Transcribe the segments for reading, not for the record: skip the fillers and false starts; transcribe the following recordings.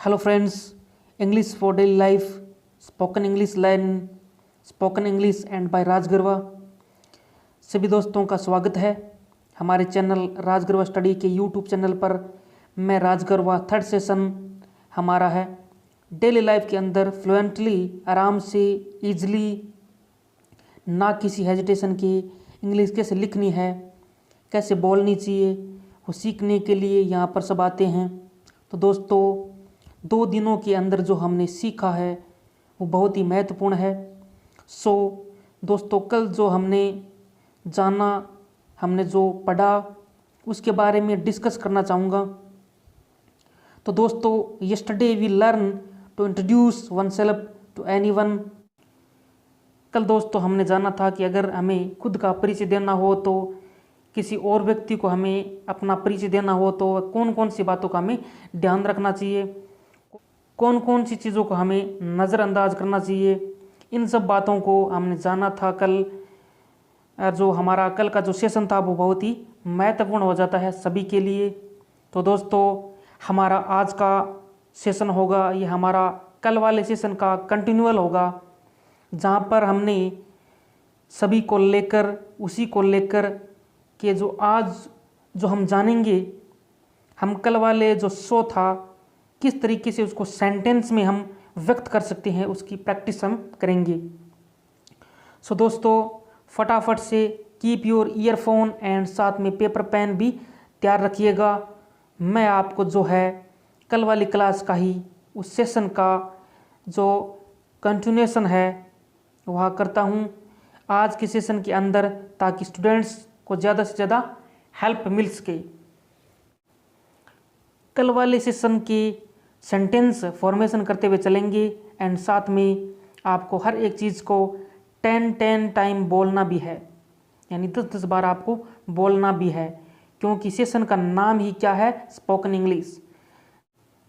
Hello friends, English for daily life, spoken English learn spoken English and by Raj Garwa. सभी दोस्तों का स्वागत है हमारे चैनल राज गरवा स्टडी के यूट्यूब चैनल पर। मैं राज गरवा, थर्ड सेशन हमारा है डेली लाइफ के अंदर फ्लुएंटली, आराम से, ईजिली, ना किसी हेजिटेशन की इंग्लिश कैसे लिखनी है, कैसे बोलनी चाहिए, वो सीखने के लिए यहाँ पर सब आते हैं। तो दोस्तों, 2 दिनों के अंदर जो हमने सीखा है वो बहुत ही महत्वपूर्ण है। दोस्तों, कल जो हमने जाना, हमने जो पढ़ा, उसके बारे में डिस्कस करना चाहूँगा। तो दोस्तों, yesterday we learn to introduce oneself to anyone. कल दोस्तों हमने जाना था कि अगर हमें खुद का परिचय देना हो, तो किसी और व्यक्ति को हमें अपना परिचय देना हो, तो कौन कौन सी बातों का हमें ध्यान रखना चाहिए, कौन कौन सी चीज़ों को हमें नज़रअंदाज करना चाहिए। इन सब बातों को हमने जाना था कल। जो हमारा कल का जो सेशन था वो बहुत ही महत्वपूर्ण हो जाता है सभी के लिए। तो दोस्तों, हमारा आज का सेशन होगा, ये हमारा कल वाले सेशन का कंटिन्यूअल होगा, जहाँ पर हमने सभी को लेकर, उसी को लेकर कि जो आज जो हम जानेंगे, हम कल वाले जो शो था किस तरीके से उसको सेंटेंस में हम व्यक्त कर सकते हैं, उसकी प्रैक्टिस हम करेंगे। दोस्तों, फटाफट से कीप योर ईयरफोन एंड साथ में पेपर पेन भी तैयार रखिएगा। मैं आपको जो है कल वाली क्लास का ही, उस सेशन का जो कंटिन्यूएशन है वह करता हूँ आज के सेशन के अंदर, ताकि स्टूडेंट्स को ज़्यादा से ज़्यादा हेल्प मिल सके। कल वाले सेशन की सेंटेंस फॉर्मेशन करते हुए चलेंगे एंड साथ में आपको हर एक चीज़ को 10 टाइम बोलना भी है, यानी 10 बार आपको बोलना भी है, क्योंकि सेशन का नाम ही क्या है, स्पोकन इंग्लिश।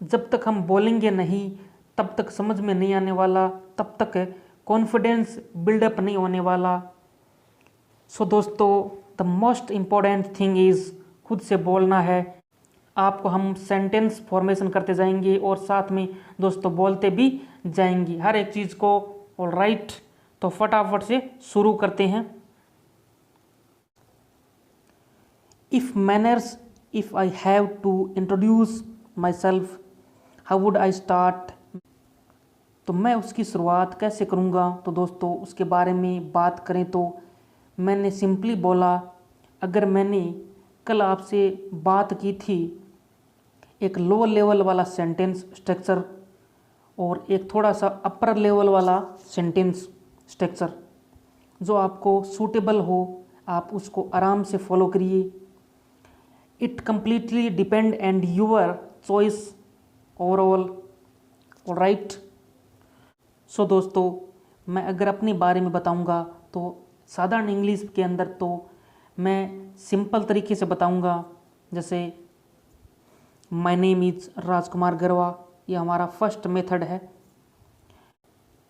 जब तक हम बोलेंगे नहीं तब तक समझ में नहीं आने वाला, तब तक कॉन्फिडेंस बिल्डअप नहीं होने वाला। दोस्तों, the most important thing is खुद से बोलना है। आपको हम सेंटेंस फॉर्मेशन करते जाएंगे और साथ में दोस्तों बोलते भी जाएंगे हर एक चीज़ को। ऑलराइट, तो फटाफट से शुरू करते हैं। If manners, if I have to introduce myself, how would I start. तो मैं उसकी शुरुआत कैसे करूँगा। तो दोस्तों, उसके बारे में बात करें तो मैंने सिंपली बोला, अगर मैंने कल आपसे बात की थी एक लो लेवल वाला सेंटेंस स्ट्रक्चर और एक थोड़ा सा अपर लेवल वाला सेंटेंस स्ट्रक्चर, जो आपको सूटेबल हो, आप उसको आराम से फॉलो करिए। It completely depend and your choice overall. Alright, दोस्तों, मैं अगर अपने बारे में बताऊंगा तो साधारण इंग्लिश के अंदर तो मैं सिंपल तरीके से बताऊंगा, जैसे माय नेम इज़ राजकुमार गरवा, ये हमारा फर्स्ट मेथड है।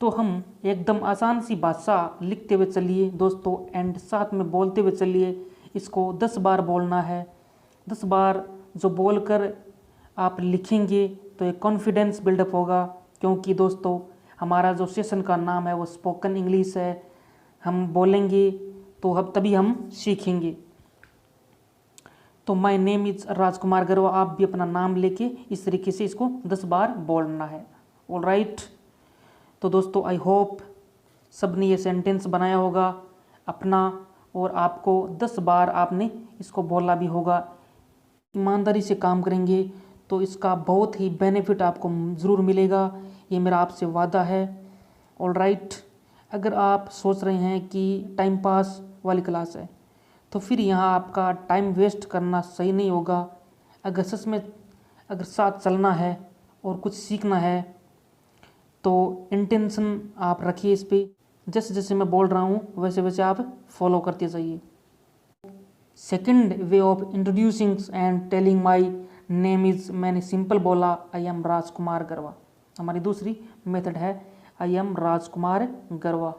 तो हम एकदम आसान सी भाषा लिखते हुए चलिए दोस्तों, एंड साथ में बोलते हुए चलिए। इसको 10 बार बोलना है। 10 बार जो बोलकर आप लिखेंगे तो एक कॉन्फिडेंस बिल्डअप होगा, क्योंकि दोस्तों हमारा जो सेशन का नाम है वो स्पोकन इंग्लिश है। हम बोलेंगे तो अब तभी हम सीखेंगे। तो माय नेम इज़ राजकुमार गरवा, आप भी अपना नाम लेके इस तरीके से इसको 10 बार बोलना है। ऑलराइट, तो दोस्तों आई होप सब ने ये सेंटेंस बनाया होगा अपना, और आपको 10 बार आपने इसको बोला भी होगा। ईमानदारी से काम करेंगे तो इसका बहुत ही बेनिफिट आपको ज़रूर मिलेगा, ये मेरा आपसे वादा है। ऑलराइट, अगर आप सोच रहे हैं कि टाइम पास वाली क्लास है, तो फिर यहाँ आपका टाइम वेस्ट करना सही नहीं होगा। अगर सच में अगर साथ चलना है और कुछ सीखना है तो इंटेंशन आप रखिए इस पर। जैसे जैसे मैं बोल रहा हूँ वैसे वैसे आप फॉलो करते जाइए। Second way of introducing and telling my name is, मैंने सिंपल बोला आई एम राजकुमार गरवा। हमारी दूसरी मेथड है आई एम राजकुमार गरवा।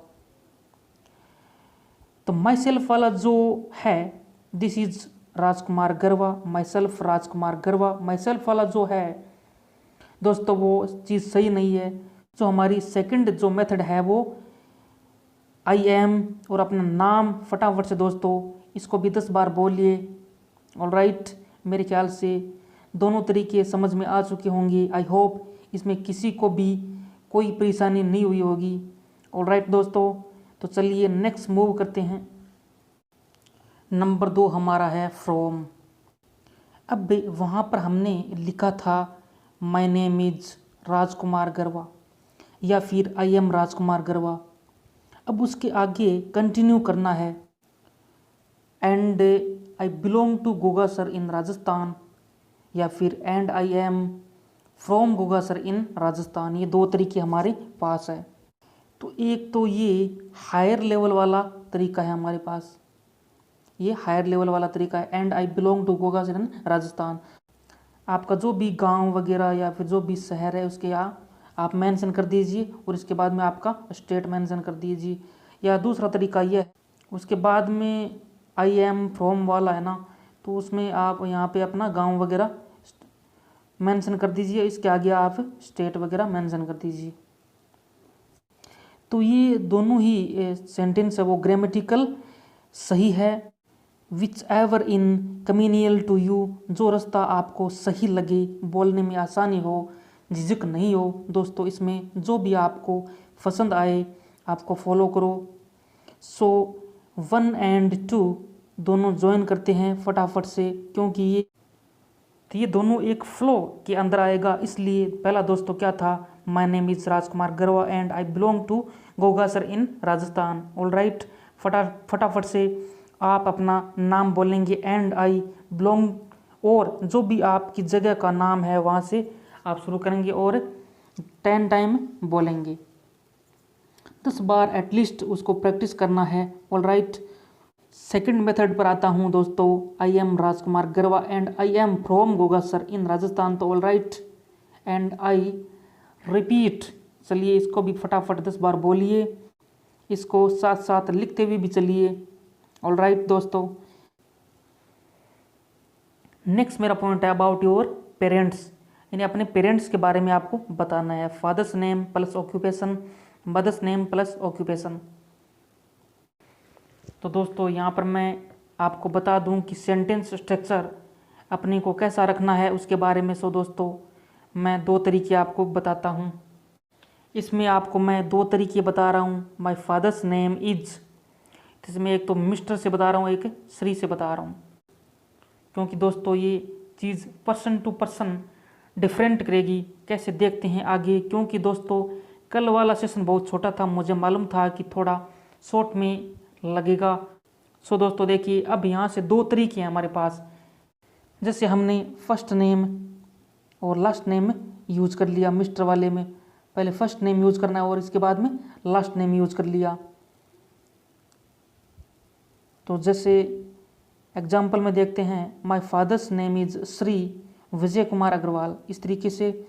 तो माई सेल्फ वाला जो है, this is Rajkumar Garva, myself Rajkumar Garva. Myself वाला जो है, दोस्तों वो चीज़ सही नहीं है। जो हमारी सेकंड जो मेथड है वो आई एम और अपना नाम फटाफट से दोस्तों इसको भी 10 बार बोलिए। ऑलराइट, मेरे ख्याल से दोनों तरीके समझ में आ चुके होंगे। आई होप इसमें किसी को भी कोई परेशानी नहीं हुई होगी। ऑलराइट दोस्तों, तो चलिए नेक्स्ट मूव करते हैं। नंबर 2 हमारा है फ्रॉम। अब वहाँ पर हमने लिखा था माय नेम इज राजकुमार गरवा या फिर आई एम राजकुमार गरवा। अब उसके आगे कंटिन्यू करना है and I belong to Gogasar in Rajasthan या फिर and I am from Gogasar in Rajasthan. ये दो तरीके हमारे पास है। तो एक तो ये हायर लेवल वाला तरीका है हमारे पास, ये हायर लेवल वाला तरीका है and I belong to Gogasar in Rajasthan. आपका जो भी गांव वगैरह या फिर जो भी शहर है उसके यहाँ आप मेंशन कर दीजिए और इसके बाद में आपका स्टेट मेंशन कर दीजिए। या दूसरा तरीका यह है, उसके बाद में आई एम फ्रॉम वाला है ना, तो उसमें आप यहाँ पे अपना गांव वगैरह मेंशन कर दीजिए, इसके आगे आप स्टेट वगैरह मेंशन कर दीजिए। तो ये दोनों ही सेंटेंस है वो ग्रामेटिकल सही है। Whichever in communal to you, जो रास्ता आपको सही लगे, बोलने में आसानी हो, झिझक नहीं हो। दोस्तों इसमें जो भी आपको पसंद आए आपको फॉलो करो। सो 1 एंड 2 दोनों ज्वाइन करते हैं फटाफट से, क्योंकि ये दोनों एक फ्लो के अंदर आएगा। इसलिए पहला दोस्तों क्या था, my name is Rajkumar Garwa and I belong to Gogasar in Rajasthan. Alright, फटाफट से आप अपना नाम बोलेंगे एंड आई बिलोंग, और जो भी आपकी जगह का नाम है वहाँ से आप शुरू करेंगे और 10 टाइम बोलेंगे। 10 बार एटलीस्ट उसको प्रैक्टिस करना है। ऑलराइट, सेकंड मेथड पर आता हूँ दोस्तों। I am Rajkumar Garwa and I am from Gogasar in Rajasthan. तो ऑलराइट एंड आई रिपीट, चलिए इसको भी फटाफट 10 बार बोलिए, इसको साथ साथ लिखते हुए भी चलिए। ऑलराइट दोस्तों, नेक्स्ट मेरा पॉइंट है अबाउट योर पेरेंट्स, यानी अपने पेरेंट्स के बारे में आपको बताना है। Father's name plus occupation, mother's name plus occupation. तो दोस्तों यहाँ पर मैं आपको बता दूं कि सेंटेंस स्ट्रक्चर अपने को कैसा रखना है उसके बारे में। सो दोस्तों मैं 2 तरीके आपको बताता हूँ। इसमें आपको मैं 2 तरीके बता रहा हूँ। माय फादर्स नेम इज, इसमें एक तो मिस्टर से बता रहा हूँ, एक श्री से बता रहा हूँ, क्योंकि दोस्तों ये चीज़ पर्सन टू पर्सन डिफरेंट करेगी। कैसे देखते हैं आगे, क्योंकि दोस्तों कल वाला सेशन बहुत छोटा था, मुझे मालूम था कि थोड़ा शॉर्ट में लगेगा। सो दोस्तों देखिए, अब यहाँ से 2 तरीके हैं हमारे पास। जैसे हमने फर्स्ट नेम और लास्ट नेम यूज कर लिया मिस्टर वाले में, पहले फर्स्ट नेम यूज करना है और इसके बाद में लास्ट नेम यूज कर लिया। तो जैसे एग्जाम्पल में देखते हैं, my father's name is Shri Vijay Kumar Agarwal, इस तरीके से।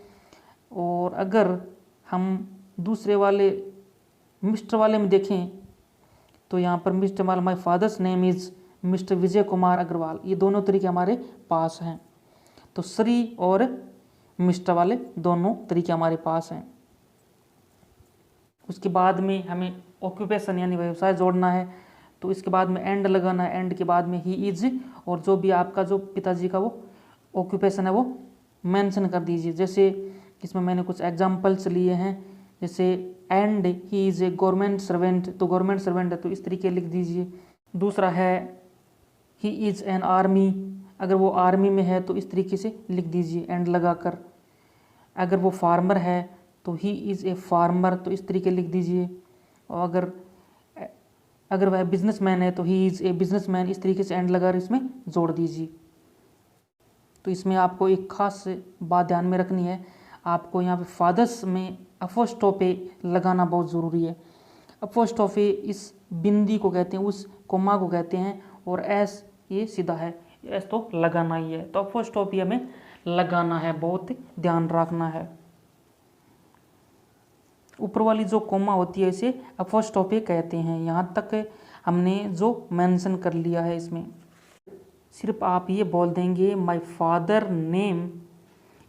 और अगर हम दूसरे वाले मिस्टर वाले में देखें तो यहाँ पर मिस्टर वाला my father's name is mister Vijay Kumar Agarwal, ये दोनों तरीके हमारे पास हैं। तो श्री और मिस्टर वाले दोनों तरीके हमारे पास हैं। उसके बाद में हमें ऑक्यूपेशन यानी व्यवसाय जोड़ना है, तो इसके बाद में एंड लगाना है, एंड के बाद में ही इज, और जो भी आपका जो पिताजी का वो ऑक्यूपेशन है वो मेंशन कर दीजिए। जैसे इसमें मैंने कुछ एग्जांपल्स लिए हैं, जैसे and he is a government servant, तो गवर्नमेंट सर्वेंट है तो इस तरीके लिख दीजिए। दूसरा है ही इज़ एन आर्मी, अगर वो आर्मी में है तो इस तरीके से लिख दीजिए एंड लगाकर। अगर वो फार्मर है तो ही इज़ ए फार्मर, तो इस तरीके लिख दीजिए। और अगर वह बिजनेसमैन है तो ही इज़ ए बिजनेसमैन, इस तरीके से एंड लगाकर इसमें जोड़ दीजिए। तो इसमें आपको एक खास बात ध्यान में रखनी है, आपको यहाँ पे फादर्स में अपोस्ट्रोफे लगाना बहुत ज़रूरी है। अपोस्ट्रोफे इस बिंदी को कहते हैं, उस कोमा को कहते हैं, और एस ये सीधा है, एस तो लगाना ही है। तो अपोस्ट्रोफे हमें लगाना है, बहुत ध्यान रखना है। ऊपर वाली जो कोमा होती है इसे अपोस्ट्रोफे कहते हैं। यहाँ तक हमने जो मेंशन कर लिया है, इसमें सिर्फ आप ये बोल देंगे my father name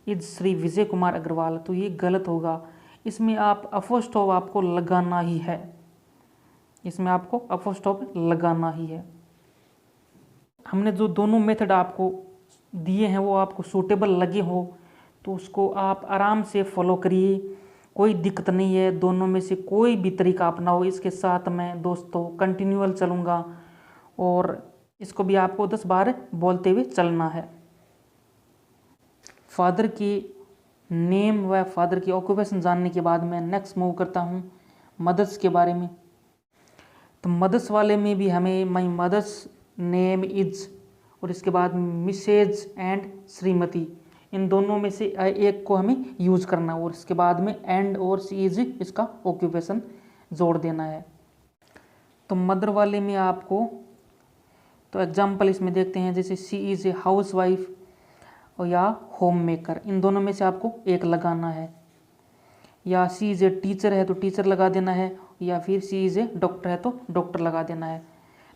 is Shri Vijay Kumar Agarwal, तो ये गलत होगा। इसमें आप अपोस्ट्रोफ आपको लगाना ही है, इसमें आपको अपोस्ट्रोफ लगाना ही है। हमने जो दोनों मेथड आपको दिए हैं वो आपको सूटेबल लगे हो तो उसको आप आराम से फॉलो करिए, कोई दिक्कत नहीं है। दोनों में से कोई भी तरीका अपनाओ। इसके साथ मैं दोस्तों कंटिन्यूअल चलूँगा और इसको भी आपको 10 बार बोलते हुए चलना है। फादर की नेम व फादर की ऑक्यूपेशन जानने के बाद मैं नेक्स्ट मूव करता हूँ मदर्स के बारे में। तो मदर्स वाले में भी हमें माई मदर्स नेम इज और इसके बाद मिसेज एंड श्रीमती, इन दोनों में से एक को हमें यूज करना और इसके बाद में एंड और सी इज इसका ऑक्यूपेशन जोड़ देना है। तो मदर वाले में आपको तो एग्जाम्पल इसमें देखते हैं, जैसे सी इज ए हाउस वाइफ और या होम मेकर, इन दोनों में से आपको एक लगाना है। या सी इज ए टीचर है तो टीचर लगा देना है, या फिर सी इज ए डॉक्टर है तो डॉक्टर लगा देना है।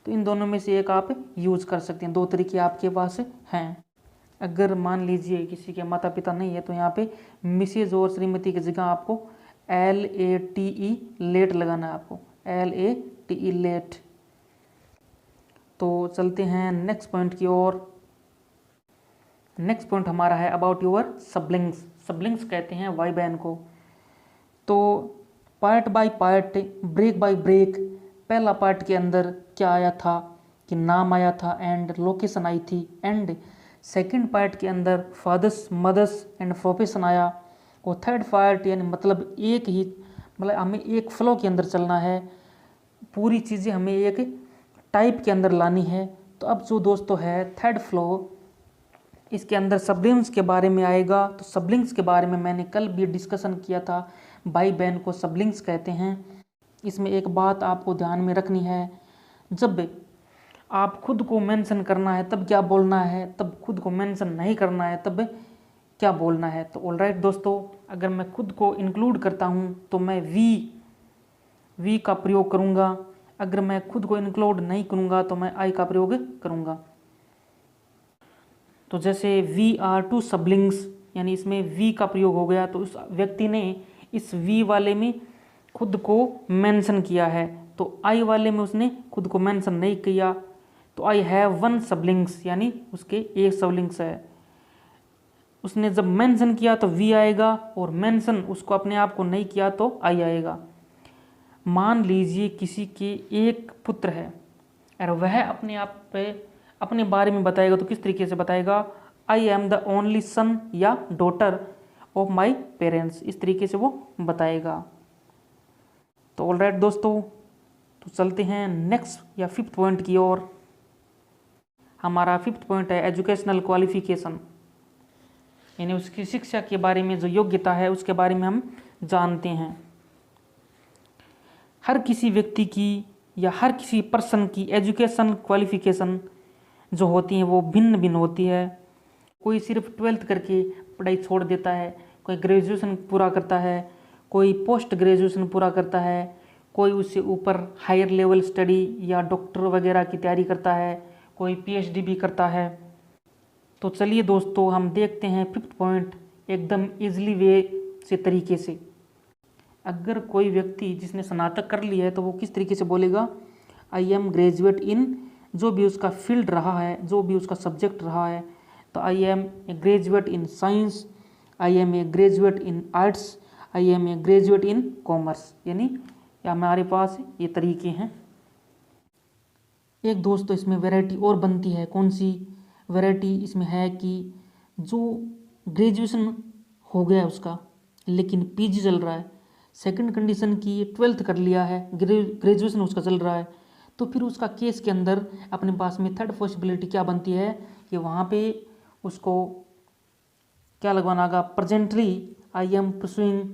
तो इन दोनों में से एक आप यूज कर सकते हैं, दो तरीके आपके पास हैं। अगर मान लीजिए किसी के माता पिता नहीं है तो यहाँ पे मिसेज और श्रीमती की जगह आपको LATE लेट लगाना है, आपको LATE लेट। तो चलते हैं नेक्स्ट पॉइंट की ओर। नेक्स्ट पॉइंट हमारा है अबाउट योर सब्लिंग्स। सब्लिंग्स कहते हैं भाई बहन को। तो part by part, break by break, पहला पार्ट के अंदर क्या आया था कि नाम आया था एंड लोकेशन आई थी, एंड सेकंड पार्ट के अंदर फादर्स मदर्स एंड प्रोफेशन आया, और थर्ड पार्ट यानी मतलब एक ही मतलब हमें एक फ्लो के अंदर चलना है, पूरी चीज़ें हमें एक टाइप के अंदर लानी है। तो अब जो दोस्तों है थर्ड फ्लो, इसके अंदर सब्लिंग्स के बारे में आएगा। तो सब्लिंग्स के बारे में मैंने कल भी डिस्कशन किया था, भाई बहन को सब्लिंग्स कहते हैं। इसमें एक बात आपको ध्यान में रखनी है, जब आप खुद को मेंशन करना है तब क्या बोलना है, तब खुद को मेंशन नहीं करना है तब क्या बोलना है। तो ऑलराइट दोस्तों, अगर मैं खुद को इंक्लूड करता हूँ तो मैं वी का प्रयोग करूँगा, अगर मैं खुद को इंक्लूड नहीं करूँगा तो मैं आई का प्रयोग करूँगा। तो जैसे वी आर टू सब्लिंग्स, यानी इसमें वी का प्रयोग हो गया, तो उस व्यक्ति ने इस वी वाले में खुद को मेंशन किया है। तो आई वाले में उसने खुद को मेंशन नहीं किया, तो आई हैव वन सब्लिंग्स, यानी उसके एक सब्लिंग्स है। उसने जब मेंशन किया तो वी आएगा, और मेंशन उसको अपने आप को नहीं किया तो आई आएगा। मान लीजिए किसी के एक पुत्र है और वह अपने आप पे अपने बारे में बताएगा, तो किस तरीके से बताएगा, I am the only son या डॉटर ऑफ माई पेरेंट्स, इस तरीके से वो बताएगा। तो ऑलराइट दोस्तों, तो चलते हैं नेक्स्ट या फिफ्थ पॉइंट की ओर। हमारा फिफ्थ पॉइंट है एजुकेशनल क्वालिफिकेशन, यानी उसकी शिक्षा के बारे में जो योग्यता है उसके बारे में हम जानते हैं। हर किसी व्यक्ति की या हर किसी पर्सन की एजुकेशन क्वालिफिकेशन जो होती है वो भिन्न भिन्न होती है। कोई सिर्फ 12th करके पढ़ाई छोड़ देता है, कोई ग्रेजुएशन पूरा करता है, कोई पोस्ट ग्रेजुएशन पूरा करता है, कोई उससे ऊपर हायर लेवल स्टडी या डॉक्टर वगैरह की तैयारी करता है, कोई PhD भी करता है। तो चलिए दोस्तों, हम देखते हैं फिफ्थ पॉइंट एकदम इजली वे से तरीके से। अगर कोई व्यक्ति जिसने स्नातक कर लिया है तो वो किस तरीके से बोलेगा, आई एम ग्रेजुएट इन, जो भी उसका फील्ड रहा है, जो भी उसका सब्जेक्ट रहा है, तो I am a graduate in science, I am a graduate in arts, I am a graduate in commerce, यानी हमारे पास ये तरीके हैं। एक दोस्तों इसमें वैरायटी और बनती है। कौन सी वैरायटी इसमें है कि जो ग्रेजुएशन हो गया उसका लेकिन PG चल रहा है, सेकंड कंडीशन की 12th कर लिया है, ग्रेजुएशन उसका चल रहा है, तो फिर उसका केस के अंदर अपने पास में थर्ड पॉसिबिलिटी क्या बनती है कि वहाँ पे उसको क्या लगवाना होगा, प्रेजेंटली आई एम परसुइंग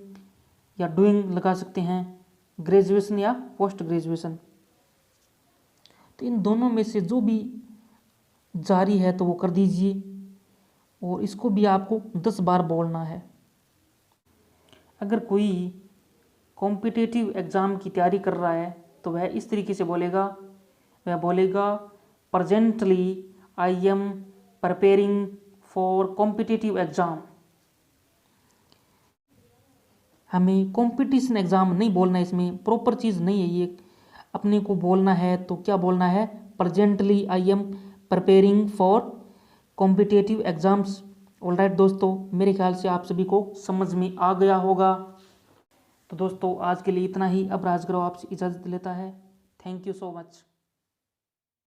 या डूइंग लगा सकते हैं, ग्रेजुएशन या पोस्ट ग्रेजुएशन। तो इन दोनों में से जो भी जारी है तो वो कर दीजिए, और इसको भी आपको 10 बार बोलना है। अगर कोई कॉम्पिटिटिव एग्ज़ाम की तैयारी कर रहा है तो वह इस तरीके से बोलेगा, वह बोलेगा presently I am preparing for competitive exam, हमें कंपटीशन एग्ज़ाम नहीं बोलना है, इसमें प्रॉपर चीज़ नहीं है ये। अपने को बोलना है तो क्या बोलना है, presently I am preparing for competitive exams. Alright दोस्तों, मेरे ख्याल से आप सभी को समझ में आ गया होगा। तो दोस्तों आज के लिए इतना ही। अब राजगुरु आपसे इजाज़त लेता है। Thank you so much.